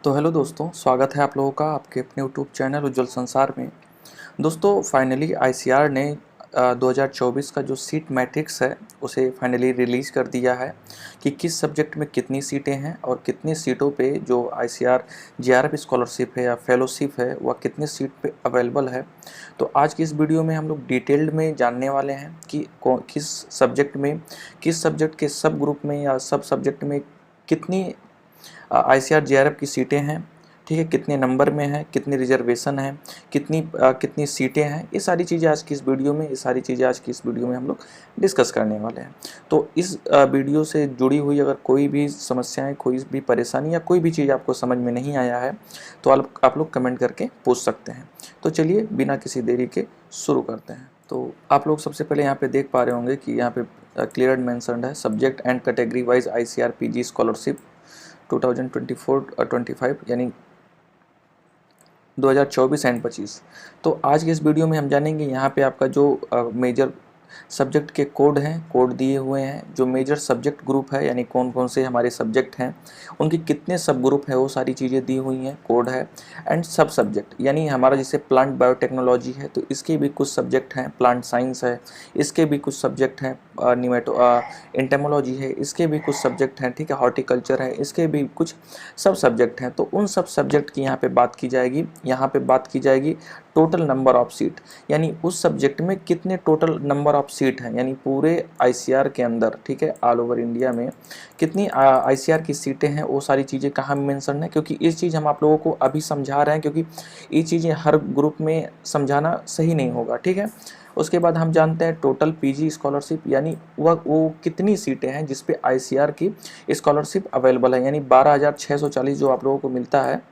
तो हेलो दोस्तों, स्वागत है आप लोगों का आपके अपने यूट्यूब चैनल उज्ज्वल संसार में। दोस्तों फाइनली आईसीआर ने 2024 का जो सीट मैट्रिक्स है उसे फाइनली रिलीज़ कर दिया है कि किस सब्जेक्ट में कितनी सीटें हैं और कितनी सीटों पे जो आईसीआर जेआरएफ स्कॉलरशिप है या फेलोशिप है वह कितने सीट पे अवेलेबल है। तो आज की इस वीडियो में हम लोग डिटेल्ड में जानने वाले हैं कि किस सब्जेक्ट के सब ग्रुप में या सब सब्जेक्ट में कितनी आईसीआर जेआरएफ की सीटें हैं, ठीक है, कितने नंबर में है, कितनी रिजर्वेशन है, कितनी सीटें हैं। ये सारी चीज़ें आज की इस वीडियो में हम लोग डिस्कस करने वाले हैं। तो इस वीडियो से जुड़ी हुई अगर कोई भी समस्याएं, कोई भी परेशानी या कोई भी चीज़ आपको समझ में नहीं आया है तो आप लोग कमेंट करके पूछ सकते हैं। तो चलिए बिना किसी देरी के शुरू करते हैं। तो आप लोग सबसे पहले यहाँ पे देख पा रहे होंगे कि यहाँ पे क्लियर मेंशन्ड है subject and category wise ICR PG scholarship 2024-25 यानी 2024 एंड 25। तो आज के इस वीडियो में हम जानेंगे यहाँ पे आपका जो मेजर सब्जेक्ट के कोड हैं, कोड दिए हुए हैं, जो मेजर सब्जेक्ट ग्रुप है यानी कौन कौन से हमारे सब्जेक्ट हैं, उनके कितने सब ग्रुप है वो सारी चीज़ें दी हुई हैं, कोड है। एंड सब सब्जेक्ट यानी हमारा जैसे प्लांट बायोटेक्नोलॉजी है तो इसके भी कुछ सब्जेक्ट हैं, प्लांट साइंस है इसके भी कुछ सब्जेक्ट हैं, एंटेमोलॉजी है इसके भी कुछ सब्जेक्ट हैं, ठीक है, हॉर्टिकल्चर है इसके भी कुछ सब सब्जेक्ट हैं। तो उन सब सब्जेक्ट की यहाँ पे बात की जाएगी। यहाँ पे बात की जाएगी टोटल नंबर ऑफ सीट, यानी उस सब्जेक्ट में कितने टोटल नंबर ऑफ सीट हैं, यानी पूरे आईसीआर के अंदर, ठीक है, ऑल ओवर इंडिया में कितनी आईसीआर की सीटें हैं, वो सारी चीज़ें कहाँ मेंशन है। क्योंकि ये चीज़ हम आप लोगों को अभी समझा रहे हैं क्योंकि ये चीज़ें हर ग्रुप में समझाना सही नहीं होगा, ठीक है। उसके बाद हम जानते हैं टोटल पीजी स्कॉलरशिप, यानी वो कितनी सीटें हैं जिस पे आईसीआर की स्कॉलरशिप अवेलेबल है, यानी 12,640 जो आप लोगों को मिलता है,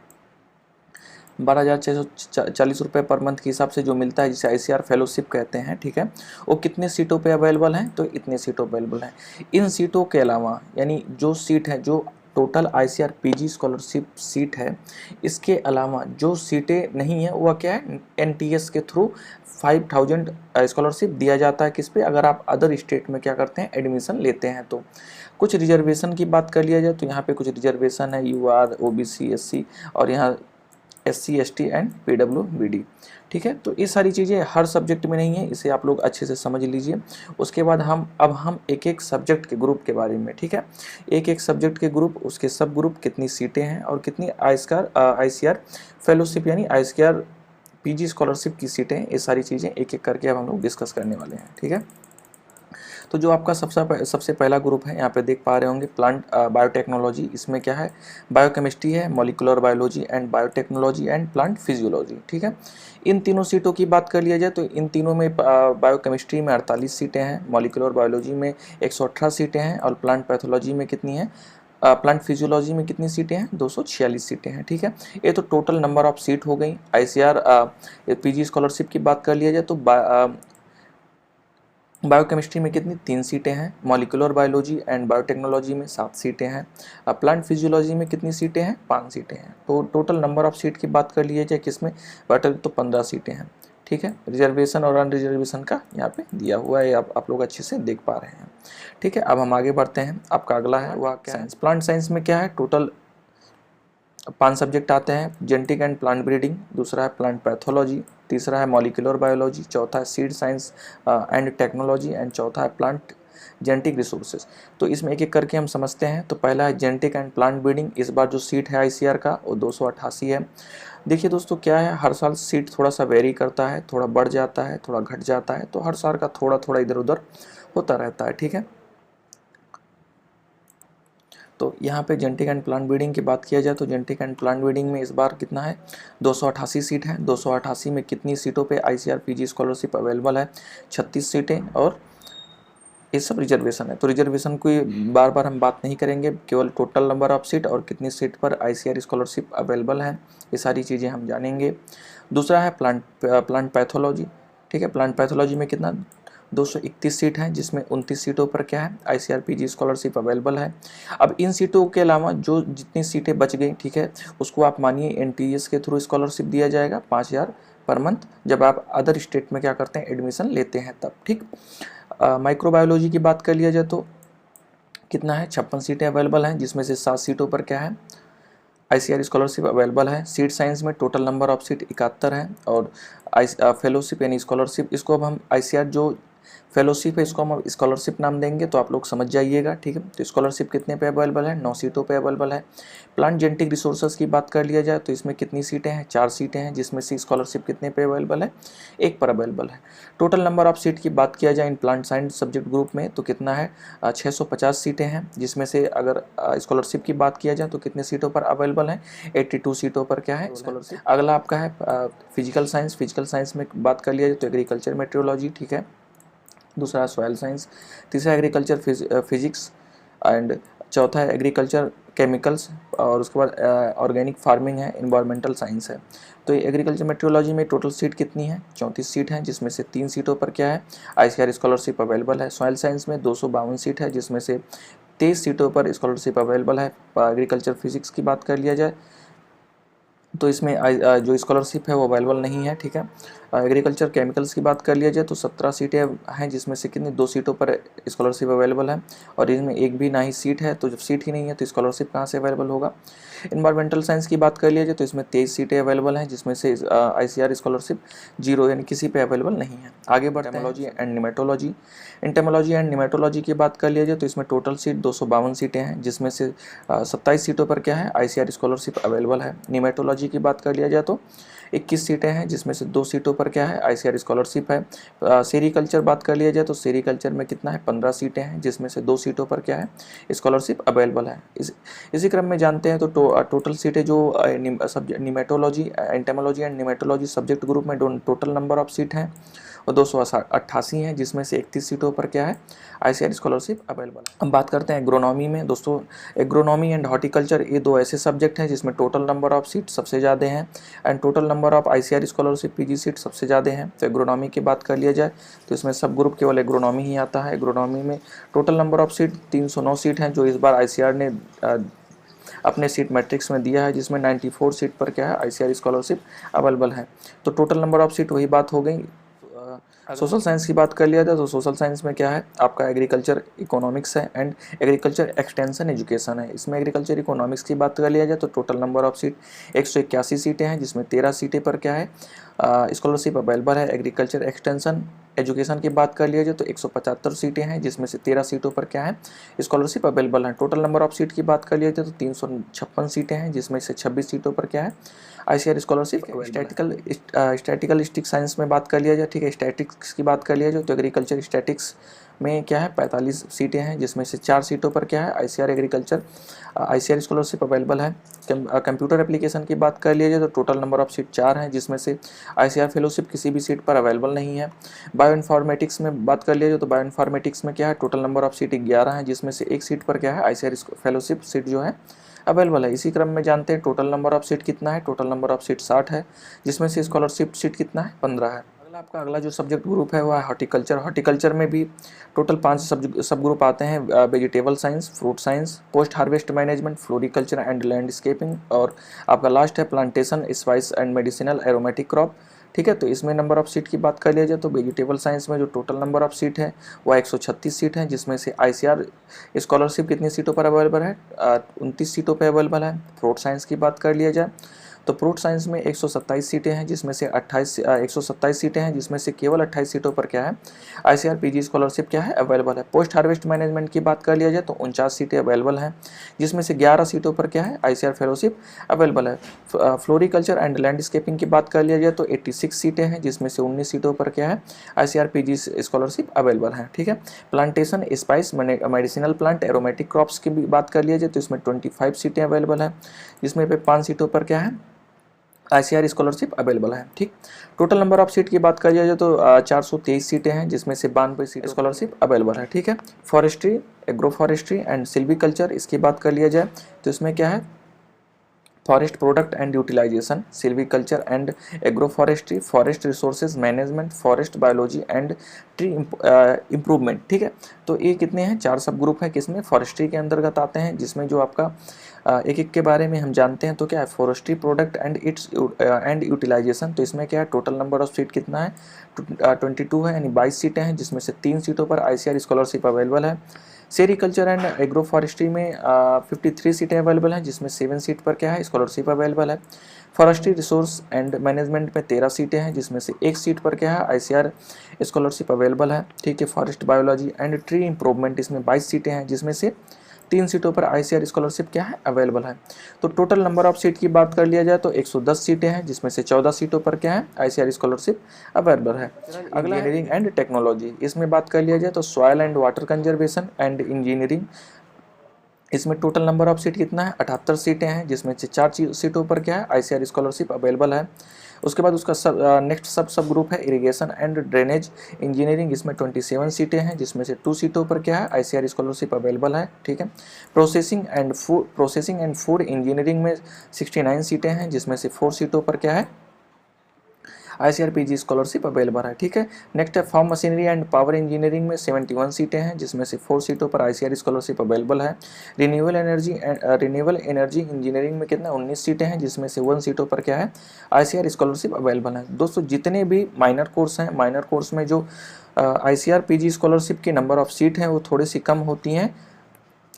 12,640 रुपये पर मंथ के हिसाब से जो मिलता है जिसे आईसीआर फेलोशिप कहते हैं, ठीक है, वो कितने सीटों पे अवेलेबल हैं, तो इतने सीटों अवेलेबल हैं। इन सीटों के अलावा यानी जो सीट है, जो total ICR PG scholarship seat है, इसके अलावा जो सीटें नहीं है वह क्या है, एनटीएस के थ्रू 5,000 स्कॉलरशिप दिया जाता है किस पे, अगर आप अदर स्टेट में क्या करते हैं एडमिशन लेते हैं तो। कुछ रिजर्वेशन की बात कर लिया जाए तो यहाँ पे कुछ रिजर्वेशन है, यूआर, ओबीसी, एससी और यहाँ SC ST एंड PWBD, ठीक है। तो ये सारी चीज़ें हर सब्जेक्ट में नहीं है, इसे आप लोग अच्छे से समझ लीजिए। उसके बाद हम एक एक सब्जेक्ट के ग्रुप के बारे में, ठीक है, एक एक सब्जेक्ट के ग्रुप, उसके सब ग्रुप, कितनी सीटें हैं और कितनी आईसीआर फेलोशिप यानी आईसीआर पीजी स्कॉलरशिप की सीटें हैं, ये सारी चीज़ें एक एक करके अब हम लोग डिस्कस करने वाले हैं, ठीक है। तो जो आपका सबसे पहला ग्रुप है, यहाँ पे देख पा रहे होंगे प्लांट बायोटेक्नोलॉजी। इसमें क्या है, बायोकेमिस्ट्री है, molecular biology and biotechnology and plant physiology, ठीक है। इन तीनों सीटों की बात कर लिया जाए तो इन तीनों में बायोकेमिस्ट्री में 48 सीटें हैं, मॉलिक्यूलर बायोलॉजी में 118 सीटें हैं और प्लांट पैथोलॉजी में कितनी है, प्लांट फिजियोलॉजी में कितनी सीटें हैं, 246 सीटें हैं, ठीक है। ये तो टोटल नंबर ऑफ सीट हो गई। आईसीआर पीजी स्कॉलरशिप की बात कर लिया जाए तो बायोकेमिस्ट्री में कितनी, 3 सीटें हैं, मॉलिक्यूलर बायोलॉजी एंड बायोटेक्नोलॉजी में 7 सीटें हैं, प्लांट फिजियोलॉजी में कितनी सीटें हैं, 5 सीटें हैं। तो टोटल नंबर ऑफ सीट की बात कर लीजिए किसमें, बायोटेक तो 15 सीटें हैं, ठीक है। रिजर्वेशन और अन रिजर्वेशन का यहाँ पे दिया हुआ है, आप लोग अच्छे से देख पा रहे हैं, ठीक है। अब हम आगे बढ़ते हैं। आपका अगला है वह क्या है, प्लांट साइंस में क्या है, टोटल 5 सब्जेक्ट आते हैं, जेनेटिक एंड प्लांट ब्रीडिंग, दूसरा है प्लांट पैथोलॉजी, तीसरा है मॉलिक्यूलर बायोलॉजी, चौथा है seed science and technology and चौथा है प्लांट जेनेटिक रिसोर्सेज। तो इसमें एक एक करके हम समझते हैं। तो पहला है जेनेटिक एंड प्लांट ब्रीडिंग। इस बार जो सीट है आईसीआर का वो 288 है। देखिए दोस्तों क्या है, हर साल सीट थोड़ा सा वेरी करता है, थोड़ा बढ़ जाता है, थोड़ा घट जाता है, तो हर साल का थोड़ा थोड़ा इधर उधर होता रहता है, ठीक है। तो यहाँ पे जेनेटिक एंड प्लांट ब्रीडिंग की बात किया जाए तो जेनेटिक एंड प्लांट ब्रीडिंग में इस बार कितना है, 288 सीट है। 288 में कितनी सीटों पे आईसीआर पीजी स्कॉलरशिप अवेलेबल है, 36 सीटें और ये सब रिजर्वेशन है। तो रिजर्वेशन की बार बार हम बात नहीं करेंगे, केवल टोटल नंबर ऑफ सीट और कितनी सीट पर आईसीआर स्कॉलरशिप अवेलेबल है, ये सारी चीज़ें हम जानेंगे। दूसरा है प्लांट पैथोलॉजी, ठीक है। प्लांट पैथोलॉजी में कितना, 231 सीट हैं, जिसमें 29 सीटों पर क्या है, आईसीआर पीजी स्कॉलरशिप अवेलेबल है। अब इन सीटों के अलावा जो जितनी सीटें बच गई, ठीक है, उसको आप मानिए एनटीएस के थ्रू स्कॉलरशिप दिया जाएगा 5,000 पर मंथ, जब आप अदर स्टेट में क्या करते हैं एडमिशन लेते हैं तब, ठीक। माइक्रोबायोलॉजी की बात कर लिया जाए तो कितना है, 56 सीटें अवेलेबल हैं, जिसमें से 7 सीटों पर क्या है, ICR स्कॉलरशिप अवेलेबल है। सीट साइंस में टोटल नंबर ऑफ सीट 71 है। और फेलोशिप यानी स्कॉलरशिप, इसको अब हम ICR जो फेलोशिप है इसको हम स्कॉलरशिप नाम देंगे, तो आप लोग समझ जाइएगा, ठीक है। तो स्कॉलरशिप कितने पे अवेलेबल है? 9 सीटों पे अवेलेबल है। प्लांट जेनेटिक रिसोर्सेज की बात कर लिया जाए तो इसमें कितनी सीटें हैं? 4 सीटें हैं, जिसमें से स्कॉलरशिप कितने पे अवेलेबल है? 1 पर अवेलेबल है। टोटल नंबर ऑफ सीट की बात किया जाए in plant science subject group में तो कितना है? 650 सीटें हैं, जिसमें से अगर स्कॉलरशिप की बात किया जाए तो कितने सीटों पर अवेलेबल है? 82 सीटों पर क्या है स्कॉलरशिप। अगला आपका है फिजिकल साइंस। फिजिकल साइंस में बात कर लिया जाए तो एग्रीकल्चर मेट्रोलॉजी, ठीक है। दूसरा सॉयल साइंस, तीसरा एग्रीकल्चर फिजिक्स एंड चौथा है एग्रीकल्चर केमिकल्स, और उसके बाद ऑर्गेनिक फार्मिंग है, इन्वायरमेंटल साइंस है। तो ये एग्रीकल्चर मेट्रोलॉजी में टोटल सीट कितनी है? 34 सीट हैं, जिसमें से 3 सीटों पर क्या है? ICR स्कॉलरशिप अवेलेबल है। सॉयल साइंस में 252 सीट है, जिसमें से 23 सीटों पर स्कॉलरशिप अवेलेबल है। एग्रीकल्चर फिजिक्स की बात कर लिया जाए तो इसमें जो स्कॉलरशिप है वो अवेलेबल नहीं है, ठीक है। एग्रीकल्चर केमिकल्स की बात कर लिया जाए तो 17 सीटें हैं, जिसमें से कितनी 2 सीटों पर स्कॉलरशिप अवेलेबल है, और इसमें एक भी ना ही सीट है। तो जब सीट ही नहीं है तो स्कॉलरशिप कहाँ से अवेलेबल होगा? इन्वायरमेंटल साइंस की बात कर लिया जाए तो इसमें 23 सीटें अवेलेबल हैं, जिसमें से ICR स्कॉलरशिप 0 यानी किसी पे अवेलेबल नहीं है। आगे बढ़ते हैं एंटेमोलॉजी एंड निमेटोलॉजी। एंटेमोलॉजी एंड निमेटोलॉजी की बात कर लिया जाए तो इसमें टोटल सीट 252 सीटें हैं, जिसमें से 27 सीटों पर क्या है? ICR स्कॉलरशिप अवेलेबल है। निमेटोलॉजी की बात कर लिया जाए तो 21 सीटें हैं, जिसमें से 2 सीटों पर क्या है? ICR स्कॉलरशिप है। सेरीकल्चर बात कर लिया जाए तो सेरीकल्चर में कितना है? 15 सीटें हैं, जिसमें से 2 सीटों पर क्या है? स्कॉलरशिप अवेलेबल है। इसी क्रम में जानते हैं तो टोटल सीटें जो निमेटोलॉजी एंटेमोलॉजी एंड निमेटोलॉजी सब्जेक्ट ग्रुप में टोटल नंबर ऑफ सीट हैं और 288 हैं, जिसमें से 31 सीटों पर क्या है? ICR स्कॉलरशिप अवेलेबल है। अब बात करते हैं एग्रोनॉमी में। दोस्तों एग्रोनॉमी एंड हॉर्टिकल्चर ये 2 ऐसे सब्जेक्ट हैं जिसमें टोटल नंबर ऑफ सीट सबसे ज़्यादा हैं and total number of ICR scholarship PG seat सबसे ज़्यादा हैं। तो एग्रोनॉमी की बात कर लिया जाए तो इसमें सब ग्रुप केवल एग्रोनॉमी ही आता है। एग्रोनॉमी में total number of seat 309 seat हैं, जो इस बार ICR ने अपने सीट मैट्रिक्स में दिया है, जिसमें 94 सीट पर क्या है? ICR स्कॉलरशिप अवेलेबल है। तो टोटल नंबर ऑफ सीट वही बात हो गई। सोशल साइंस की बात कर लिया जाए तो सोशल साइंस में क्या है? आपका एग्रीकल्चर इकोनॉमिक्स है एंड एग्रीकल्चर एक्सटेंशन एजुकेशन है। इसमें एग्रीकल्चर इकोनॉमिक्स की बात कर लिया जाए तो टोटल नंबर ऑफ सीट 181 सीटें हैं, जिसमें 13 सीटें पर क्या है? स्कॉलरशिप अवेलेबल है। एग्रीकल्चर एक्सटेंशन एजुकेशन की बात कर लिया जाए तो 175 सीटें हैं, जिसमें से 13 सीटों पर क्या है? स्कॉलरशिप अवेलेबल है। टोटल नंबर ऑफ सीट की बात कर लिया जाए तो 356 सीटें हैं, जिसमें से 26 सीटों पर क्या है? ICR scholarship. स्टैटिकलिस्टिक साइंस में बात कर लिया जाए, ठीक है, स्टैटिक्स की बात कर लिया जाए तो एग्रीकल्चर स्टैटिक्स में क्या है? 45 सीटें हैं, जिसमें से 4 सीटों पर क्या है? ICR स्कॉलरशिप अवेलेबल है। कंप्यूटर एप्लीकेशन की बात कर लिया जाए तो टोटल नंबर ऑफ सीट 4 हैं, जिसमें से ICR फेलोशिप किसी भी सीट पर अवेलेबल नहीं है। बायो इन्फॉर्मेटिक्स में बात कर लिया जाए तो बायो इन्फॉर्मेटिक्स में क्या है? टोटल नंबर ऑफ सीट 11 हैं, जिसमें से 1 सीट पर क्या है? ICR फेलोशिप सीट जो है अवेलेबल है। इसी क्रम में जानते हैं टोटल नंबर ऑफ सीट कितना है? टोटल नंबर ऑफ सीट 60 है, जिसमें से स्कॉलरशिप सीट कितना है? 15 है। अगला जो सब्जेक्ट ग्रुप है वो है हॉर्टिकल्चर। हॉर्टिकल्चर में भी टोटल 5 सब ग्रुप आते हैं। Vegetable science, fruit science, post harvest management, floriculture and landscaping, और आपका लास्ट है plantation, spice and medicinal aromatic crop, ठीक है। तो इसमें नंबर ऑफ सीट की बात कर लिया जाए तो वेजिटेबल साइंस में जो टोटल नंबर ऑफ सीट है वह 136 सीट है, जिसमें से ICR स्कॉलरशिप कितनी सीटों पर अवेलेबल है? 29 सीटों पर अवेलेबल है। फ्रूट साइंस की बात कर लिया जाए तो फ्रूट साइंस में 127 सीटें हैं, जिसमें से 127 सीटें हैं, जिसमें से केवल 28 सीटों पर क्या है? ICR PG स्कॉलरशिप क्या है? अवेलेबल है। पोस्ट हार्वेस्ट मैनेजमेंट की बात कर लिया जाए तो 49 सीटें अवेलेबल हैं, जिसमें से 11 सीटों पर क्या है? ICR फेलोशिप अवेलेबल है। फ्लोरिकल्चर एंड लैंडस्केपिंग की बात कर लिया जाए तो 86 सीटें हैं, जिसमें से 19 सीटों पर क्या है? ICR PG स्कॉलरशिप अवेलेबल है, ठीक है। Plantation, spice, medicinal plant, aromatic crops की भी बात कर लिया जाए तो इसमें 25 सीटें अवेलेबल हैं, जिसमें पे 5 सीटों पर क्या है? ICR स्कॉलरशिप अवेलेबल है, ठीक। टोटल नंबर ऑफ सीट की बात कर लिया जाए तो 423 सीटें हैं, जिसमें से 92 सीट स्कॉलरशिप अवेलेबल है, ठीक है। Forestry, agro forestry and silviculture, इसकी बात कर लिया जाए तो इसमें क्या है? Forest product and utilization, silviculture and agro forestry, forest resources management, forest biology and tree improvement, ठीक है। तो ये कितने हैं? 4 सब ग्रुप हैं, किसमें? फॉरेस्ट्री के अंतर्गत आते हैं, जिसमें जो आपका एक एक के बारे में हम जानते हैं। तो क्या है? फॉरेस्ट्री प्रोडक्ट एंड यूटिलाइजेशन, तो इसमें क्या है? टोटल नंबर ऑफ सीट कितना है? 22 है, यानी 22 सीटें हैं, जिसमें से 3 सीटों पर ICR स्कॉलरशिप अवेलेबल है। सेरिकल्चर एंड एग्रो फॉरेस्ट्री में 53 सीटें अवेलेबल हैं, जिसमें 7 सीट पर क्या है स्कॉलरशिप अवेलेबल है। फॉरेस्ट्री रिसोर्स एंड मैनेजमेंट में 13 सीटें हैं, जिसमें से 1 सीट पर क्या है आईसीआर स्कॉलरशिप अवेलेबल है। ठीक है। Forest biology and tree improvement इसमें 22 सीटें हैं, जिसमें से 3 सीटों पर आईसीआर स्कॉलरशिप क्या है अवेलेबल है। तो टोटल नंबर ऑफ सीट की बात कर लिया जाए तो 110 सीटें हैं, जिसमें से 14 सीटों पर क्या है आईसीआर स्कॉलरशिप अवेलेबल है। अगला इंजीनियरिंग एंड टेक्नोलॉजी, इसमें बात कर लिया जाए तो soil and water conservation and engineering, इसमें टोटल नंबर ऑफ सीट कितना है 78 सीटें हैं, जिसमें से 4 सीटों पर क्या है आईसीआर स्कॉलरशिप अवेलेबल है। उसके बाद उसका नेक्स्ट सब ग्रुप है इरिगेशन एंड ड्रेनेज इंजीनियरिंग, इसमें 27 सीटें हैं, जिसमें से 2 सीटों पर क्या है आईसीआर स्कॉलरशिप अवेलेबल है। ठीक है। प्रोसेसिंग एंड फूड इंजीनियरिंग में 69 सीटें हैं, जिसमें से 4 सीटों पर क्या है आईसीआरपीजी स्कॉलरशिप अवेलेबल है। ठीक है। नेक्स्ट है farm machinery and power engineering में 71 सीटें हैं, जिसमें से 4 सीटों पर आईसीआर स्कॉलरशिप अवेलेबल है। रिन्यूएबल एनर्जी इंजीनियरिंग में कितना 19 सीटें हैं, जिसमें से 1 सीटों पर क्या है आईसीआर स्कॉलरशिप अवेलेबल है। दोस्तों जितने भी माइनर कोर्स हैं, माइनर कोर्स में जो आईसीआरपीजी स्कॉलरशिप की नंबर ऑफ सीट हैं वो थोड़ी सी कम होती हैं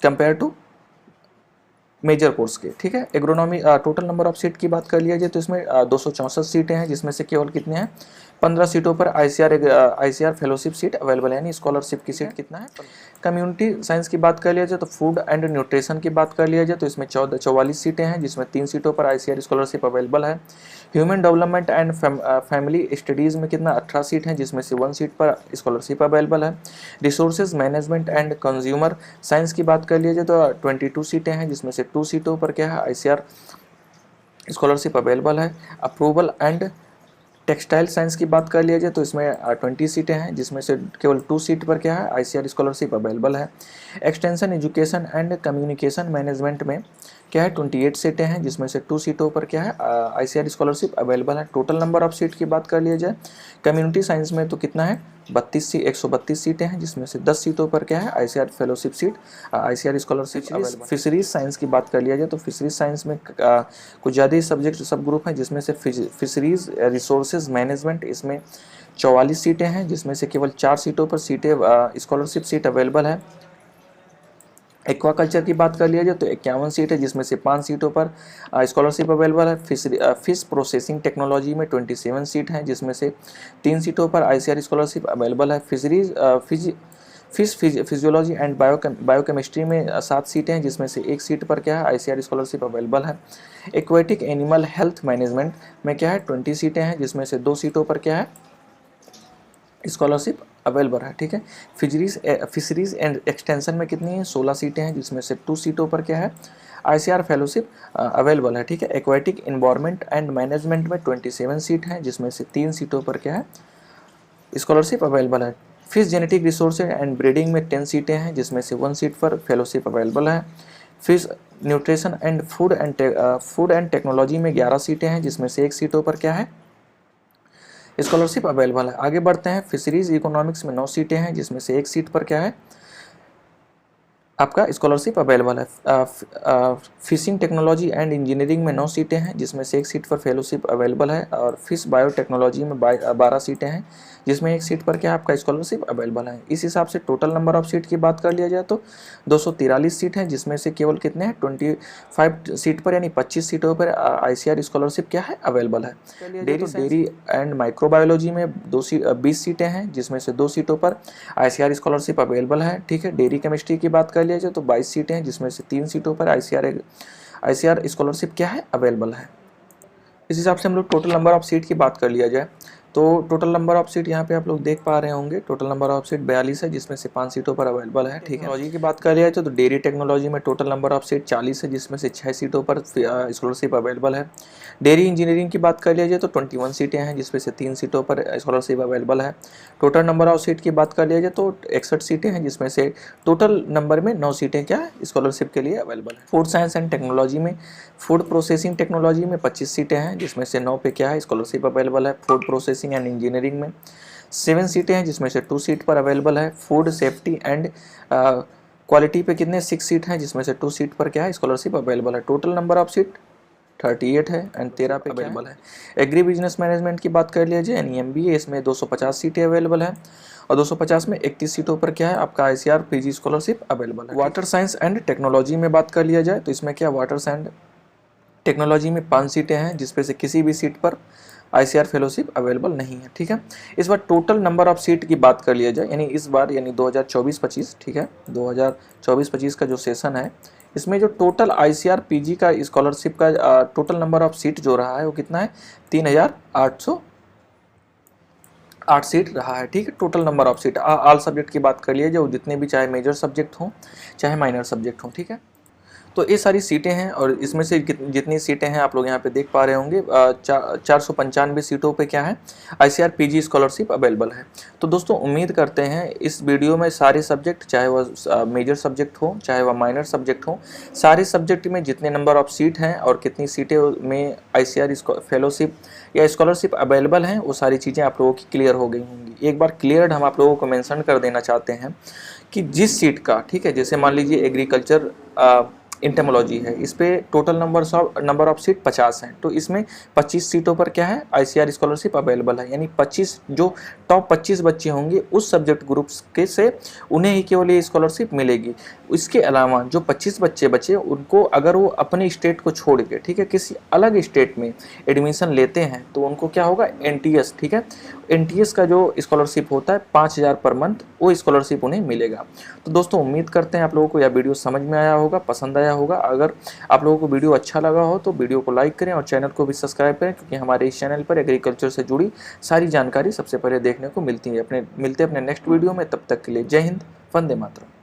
कंपेयर टू मेजर कोर्स के। ठीक है। Agronomy total number of seat की बात कर लिया जाए तो इसमें 264 सीटें हैं, जिसमें से केवल कितने हैं 15 सीटों पर आईसीआर फेलोशिप सीट अवेलेबल है, यानी स्कॉलरशिप की सीट कितना है। कम्युनिटी साइंस की बात कर लिया जाए तो फूड एंड न्यूट्रिशन की बात कर लिया जाए तो इसमें 44 सीटें हैं, जिसमें 3 सीटों पर आईसीआर स्कॉलरशिप अवेलेबल है। Human development and family studies में कितना 18 सीट हैं, जिसमें से 1 सीट पर स्कॉलरशिप अवेलेबल है। Resources management and consumer science की बात कर लिया जाए तो 22 सीटें हैं, जिसमें से 2 सीटों पर क्या है आईसीआर स्कॉलरशिप अवेलेबल है। अप्रूवल एंड टेक्सटाइल साइंस की बात कर लिया जाए तो इसमें 20 सीटें हैं, जिसमें से केवल 2 सीट पर क्या है आईसीआर स्कॉलरशिप अवेलेबल है। Extension education and communication management में क्या है 28 सीटें हैं, जिसमें से 2 सीटों पर क्या है आईसीआर स्कॉलरशिप अवेलेबल है। टोटल नंबर ऑफ सीट की बात कर लिया जाए कम्युनिटी साइंस में तो कितना है 132 सीटें हैं, जिसमें से 10 सीटों पर क्या है ICR fellowship seat ICR scholarship available. Fisheries science की बात कर लिया जाए तो फिशरीज साइंस में कुछ ज़्यादा ही सब्जेक्ट सब ग्रुप हैं, जिसमें से फिशरीज रिसोर्सेज मैनेजमेंट इसमें 44 सीटें हैं, जिसमें से केवल 4 सीटों पर सीटें स्कॉलरशिप सीट अवेलेबल है। एक्वाकल्चर की बात कर लिया जाए तो 51 सीट है, जिसमें से 5 सीटों पर स्कॉलरशिप अवेलेबल है। फिश प्रोसेसिंग टेक्नोलॉजी में 27 सीट हैं, जिसमें से 3 सीटों पर आईसीआर स्कॉलरशिप अवेलेबल है। फिश फिजियोलॉजी एंड बायोकेमिस्ट्री में 7 सीटें हैं, जिसमें से 1 सीट पर क्या है आईसीआर स्कॉलरशिप अवेलेबल है। एक्वेटिक एनिमल हेल्थ मैनेजमेंट में क्या है 20 सीटें हैं, जिसमें से 2 सीटों पर क्या है स्कॉलरशिप अवेलेबल है। ठीक है। फिशरीज एंड एक्सटेंशन में कितनी है 16 सीटें हैं, जिसमें से 2 सीटों पर क्या है आईसीआर फेलोशिप अवेलेबल है। ठीक है। एक्वेटिक एनवायरनमेंट एंड मैनेजमेंट में 27 सीट हैं, जिसमें से 3 सीटों पर क्या है स्कॉलरशिप अवेलेबल है। Fish genetic resources and breeding में 10 सीटें हैं, जिसमें से 1 सीट पर फेलोशिप अवेलेबल है। Fish nutrition and food and technology में 11 सीटें हैं, जिसमें से 1 सीटों पर क्या है स्कॉलरशिप अवेलेबल है। आगे बढ़ते हैं। फिशरीज इकोनॉमिक्स में 9 सीटें हैं, जिसमें से 1 सीट पर क्या है आपका स्कॉलरशिप अवेलेबल है। फिशिंग टेक्नोलॉजी एंड इंजीनियरिंग में 9 सीटें हैं, जिसमें से 1 सीट पर फेलोशिप अवेलेबल है। और फिश बायोटेक्नोलॉजी में 12 सीटें हैं, जिसमें 1 सीट पर क्या आपका स्कॉलरशिप अवेलेबल है। इस हिसाब से टोटल नंबर ऑफ सीट की बात कर लिया जाए तो 243 सीट हैं, जिसमें से केवल कितने हैं 25 सीट पर यानी 25 सीटों पर आईसीआर स्कॉलरशिप क्या है अवेलेबल है। डेयरी एंड माइक्रोबायोलॉजी में 20 सीटें हैं, जिसमें से 2 सीटों पर आईसीआर स्कॉलरशिप अवेलेबल है। ठीक है। डेयरी केमिस्ट्री की बात कर लिया जाए तो 22 सीटें हैं, जिसमें से 3 सीटों पर आईसीआर स्कॉलरशिप क्या है अवेलेबल है। इस हिसाब से हम लोग टोटल नंबर ऑफ सीट की बात कर लिया जाए तो टोटल नंबर ऑफ सीट यहाँ पे आप लोग देख पा रहे होंगे। टोटल नंबर ऑफ सीट 42 है, जिसमें से 5 सीटों पर अवेलेबल है। ठीक है। टेक्नोलॉजी की बात कर लिया जाए तो डेयरी टेक्नोलॉजी में टोटल नंबर ऑफ सीट 40 है, जिसमें से 6 सीटों पर स्कॉलरशिप अवेलेबल है। डेयरी इंजीनियरिंग की बात कर लिया जाए तो 21 सीटें हैं, जिसमें से 3 सीटों पर स्कॉलरशिप अवेलेबल है। टोटल नंबर ऑफ सीट की बात कर लिया जाए तो 61 सीटें हैं, जिसमें से टोटल नंबर में 9 सीटें क्या स्कॉलरशिप के लिए अवेलेबल है। फूड साइंस एंड टेक्नोलॉजी में फूड प्रोसेसिंग टेक्नोलॉजी में 25 सीटें हैं, जिसमें से 9 पे क्या है स्कॉलरशिप अवेलेबल है। फूड प्रोसेसिंग एंड इंजीनियरिंग में 7 सीटें हैं, जिसमें से 2 सीट पर अवेलेबल है। फूड सेफ्टी एंड क्वालिटी पे कितने 6 सीट हैं, जिसमें से 2 सीट पर क्या है स्कॉलरशिप अवेलेबल है। टोटल नंबर ऑफ सीट 38 है एंड 13 पे अवेलेबल है। एग्री बिजनेस मैनेजमेंट की बात कर लिया जाए यानी MBA, इसमें 250 सीटें अवेलेबल है और 250 में 31 सीटों पर क्या है आपका ICR PG स्कॉलरशिप अवेलेबल है। वाटर साइंस एंड टेक्नोलॉजी में बात कर लिया जाए तो इसमें क्या वाटर साइंस टेक्नोलॉजी में 5 सीटें हैं जिसपे से किसी भी सीट पर ICR फेलोशिप अवेलेबल नहीं है, ठीक है। इस बार टोटल नंबर ऑफ सीट की बात कर लिया जाए यानी इस बार यानी 2024-25, ठीक है, 2024-25 का जो सेशन है इसमें जो टोटल ICR PG का स्कॉलरशिप का टोटल नंबर ऑफ सीट जो रहा है वो कितना है 3808 सीट रहा है, ठीक है। Total number of seat all subject की बात कर लिए जो जितने भी चाहे मेजर सब्जेक्ट हों चाहे माइनर सब्जेक्ट हों, ठीक है। तो ये सारी सीटें हैं और इसमें से जितनी सीटें हैं आप लोग यहाँ पे देख पा रहे होंगे 495 सीटों पे क्या है ICR PG स्कॉलरशिप अवेलेबल है। तो दोस्तों उम्मीद करते हैं इस वीडियो में सारे सब्जेक्ट चाहे वह मेजर सब्जेक्ट हो चाहे वह माइनर सब्जेक्ट हो, सारे सब्जेक्ट में जितने नंबर ऑफ सीट हैं और कितनी सीटें में ICR फेलोशिप या स्कॉलरशिप अवेलेबल हैं वो सारी चीज़ें आप लोगों की क्लियर हो गई होंगी। एक बार क्लियर हम आप लोगों को मेंशन कर देना चाहते हैं कि जिस सीट का, ठीक है, जैसे मान लीजिए एग्रीकल्चर इंटेमोलॉजी है, इस पे टोटल नंबर ऑफ सीट 50 हैं, तो इसमें 25 सीटों पर क्या है ICR स्कॉलरशिप अवेलेबल है यानी 25 जो टॉप 25 बच्चे होंगे उस सब्जेक्ट ग्रुप्स के से उन्हें ही केवल ये स्कॉलरशिप मिलेगी। इसके अलावा जो 25 बच्चे बचे उनको अगर वो अपने स्टेट को छोड़ के, ठीक है, किसी अलग स्टेट में एडमिशन लेते हैं तो उनको क्या होगा NTS, ठीक है, NTS का जो स्कॉलरशिप होता है 5000 पर मंथ वो स्कॉलरशिप उन्हें मिलेगा। तो दोस्तों उम्मीद करते हैं आप लोगों को यह वीडियो समझ में आया होगा, पसंद आया होगा। अगर आप लोगों को वीडियो अच्छा लगा हो तो वीडियो को लाइक करें और चैनल को भी सब्सक्राइब करें क्योंकि हमारे इस चैनल पर एग्रीकल्चर से जुड़ी सारी जानकारी सबसे पहले देखने को मिलती है। मिलते हैं अपने नेक्स्ट वीडियो में, तब तक के लिए जय हिंद, वंदे मातरम।